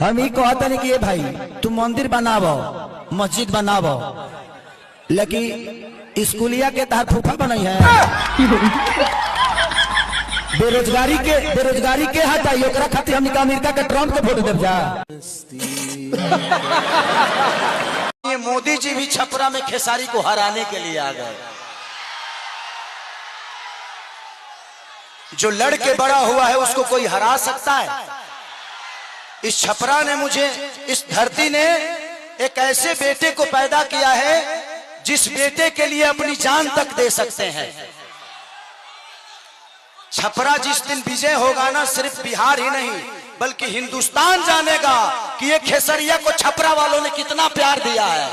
हम ही कहते नहीं कि ये भाई तुम मंदिर बनावो मस्जिद बनावो, लेकिन स्कूलिया के तहत फूफा बनाई है। बेरोजगारी के हटाई ओकरा खातिर हमनी का अमेरिका के ट्रम्प के फोटो देव जा। ये मोदी जी भी छपरा में खेसारी को हराने के लिए आ गए। जो लड़के बड़ा हुआ है उसको कोई हरा सकता है? इस छपरा ने मुझे, इस धरती ने एक ऐसे बेटे को पैदा किया है जिस बेटे के लिए अपनी जान तक दे सकते हैं। छपरा जिस दिन विजय होगा ना, सिर्फ बिहार ही नहीं बल्कि हिंदुस्तान जानेगा कि ये खेसरिया को छपरा वालों ने कितना प्यार दिया है।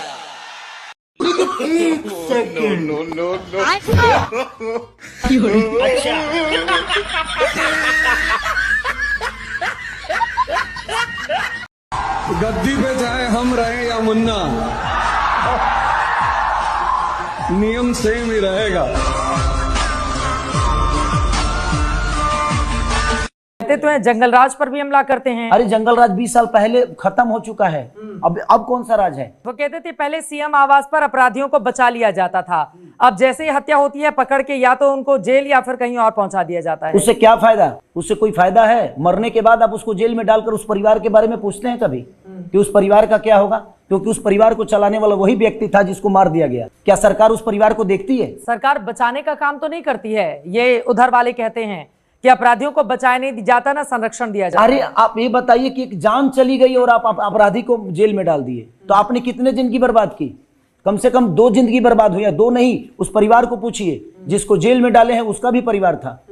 गद्दी पे चाहे हम रहे या मुन्ना, नियम सेम ही रहेगा। तो है जंगल राज पर भी हमला करते हैं। अरे जंगल राज 20 साल पहले खत्म हो चुका है, अब कौन सा राज है? वो कहते थे पहले सीएम आवास पर अपराधियों को बचा लिया जाता था, अब जैसे ही हत्या होती है पकड़ के या तो उनको जेल या फिर कहीं और पहुंचा दिया जाता है। उससे क्या फायदा? उससे कोई फायदा है? मरने के बाद आप उसको जेल में डालकर उस परिवार के बारे में पूछते हैं कभी कि उस परिवार का क्या होगा? क्योंकि उस परिवार को चलाने वाला वही व्यक्ति था जिसको मार दिया गया। क्या सरकार उस परिवार को देखती है? सरकार बचाने का काम तो नहीं करती है। ये उधर वाले कहते हैं कि अपराधियों को बचाया नहीं जाता ना, संरक्षण दिया जाता। अरे आप ये बताइए कि एक जान चली गई और आप अपराधी को जेल में डाल दिए, तो आपने कितने जिंदगी बर्बाद की? कम से कम 2 जिंदगी बर्बाद हुई है। 2 नहीं, उस परिवार को पूछिए जिसको जेल में डाले हैं उसका भी परिवार था,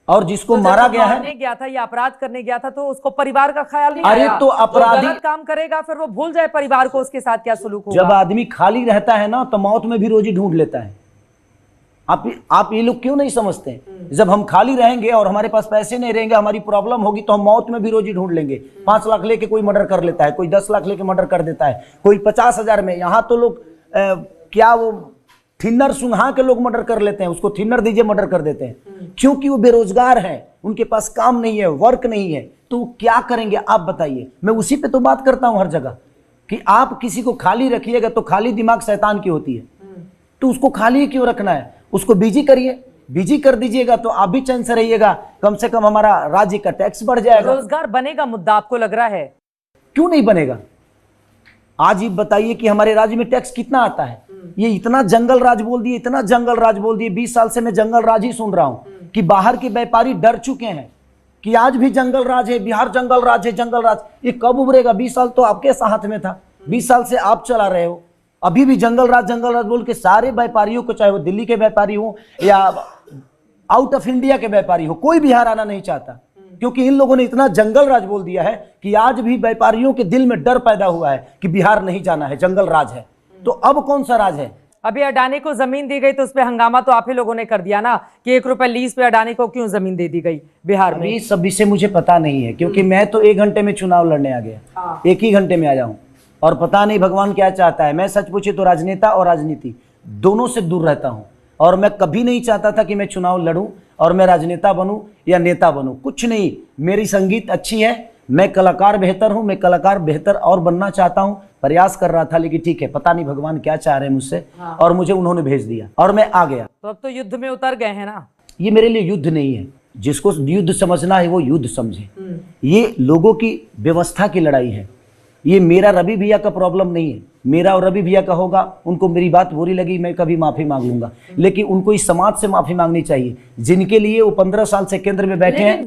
और जिसको मारा गया है गया था या अपराध करने गया था तो उसको परिवार का ख्याल नहीं। अरे तो अपराधी गलत काम करेगा फिर वो भूल जाए परिवार को, उसके साथ क्या सलूक होगा। जब आदमी खाली रहता है ना तो मौत में भी रोजी ढूंढ लेता है। आप ये लोग क्यों नहीं समझते? जब हम खाली रहेंगे और हमारे पास पैसे नहीं रहेंगे, हमारी प्रॉब्लम होगी, तो हम मौत में भी रोजी ढूंढ लेंगे। 5 लाख लेके कोई मर्डर कर लेता है, कोई 10 लाख लेके मर्डर कर देता है, कोई 50,000 में। यहाँ तो लोग क्या वो थिनर सुंघा के लोग मर्डर कर लेते हैं, उसको थिनर दीजिए मर्डर कर देते हैं, क्योंकि वो बेरोजगार है, उनके पास काम नहीं है, वर्क नहीं है। तो क्या करेंगे आप बताइए? मैं उसी पे तो बात करता हूं हर जगह कि आप किसी को खाली रखिएगा तो खाली दिमाग शैतान की होती है, तो उसको खाली क्यों रखना है? उसको बिजी करिए, बिजी कर दीजिएगा तो आप भी चैन से रहिएगा। कम से कम हमारा राज्य का टैक्स बढ़ जाएगा। रोजगार बनेगा मुद्दा आपको लग रहा है? क्यों नहीं बनेगा? आज ये बताइए कि हमारे राज्य में टैक्स कितना आता है? ये इतना जंगल राज बोल दिए, इतना जंगल राज बोल दिए। 20 साल से मैं जंगल राज ही सुन रहा हूं कि बाहर के व्यापारी डर चुके हैं कि आज भी जंगल राज है, बिहार जंगल राज है, जंगल राज। ये कब उभरेगा? 20 साल तो आपके हाथ में था, 20 साल से आप चला रहे हो। अभी भी जंगल राज बोल के सारे व्यापारियों को, चाहे वो दिल्ली के व्यापारी हो या आउट ऑफ इंडिया के व्यापारी हो, कोई बिहार आना नहीं चाहता, क्योंकि इन लोगों ने इतना जंगल राज बोल दिया है कि आज भी व्यापारियों के दिल में डर पैदा हुआ है कि बिहार नहीं जाना है, जंगल राज है। तो अब कौन सा राज है? अभी अडानी को जमीन दी गई तो उस पर हंगामा तो आप ही लोगों ने कर दिया ना कि 1 रुपए लीज पे अडानी को क्यों जमीन दे दी गई बिहार में? अभी सब विषय मुझे पता नहीं है, क्योंकि मैं तो 1 घंटे में चुनाव लड़ने आ गया। 1 ही घंटे में आ जाऊं, और पता नहीं भगवान क्या चाहता है। मैं सच पूछे तो राजनेता और राजनीति दोनों से दूर रहता हूं, और मैं कभी नहीं चाहता था कि मैं चुनाव लड़ूं और मैं राजनेता बनूं या नेता बनूं। कुछ नहीं, मेरी संगीत अच्छी है, मैं कलाकार बेहतर हूं, मैं कलाकार बेहतर और बनना चाहता हूं, प्रयास कर रहा था, लेकिन ठीक है, पता नहीं भगवान क्या चाह रहे हैं मुझसे। और मुझे उन्होंने भेज दिया और मैं आ गया। तो अब तो युद्ध में उतर गए हैं ना? ये मेरे लिए युद्ध नहीं है। जिसको युद्ध समझना है वो युद्ध समझे। ये लोगों की व्यवस्था की लड़ाई है। ये मेरा रवि भैया का प्रॉब्लम नहीं है, मेरा और रवि भैया का होगा। उनको मेरी बात बुरी लगी, मैं कभी माफी मांग लूंगा, लेकिन उनको इस समाज से माफी मांगनी चाहिए जिनके लिए वो 15 साल से केंद्र में बैठे हैं।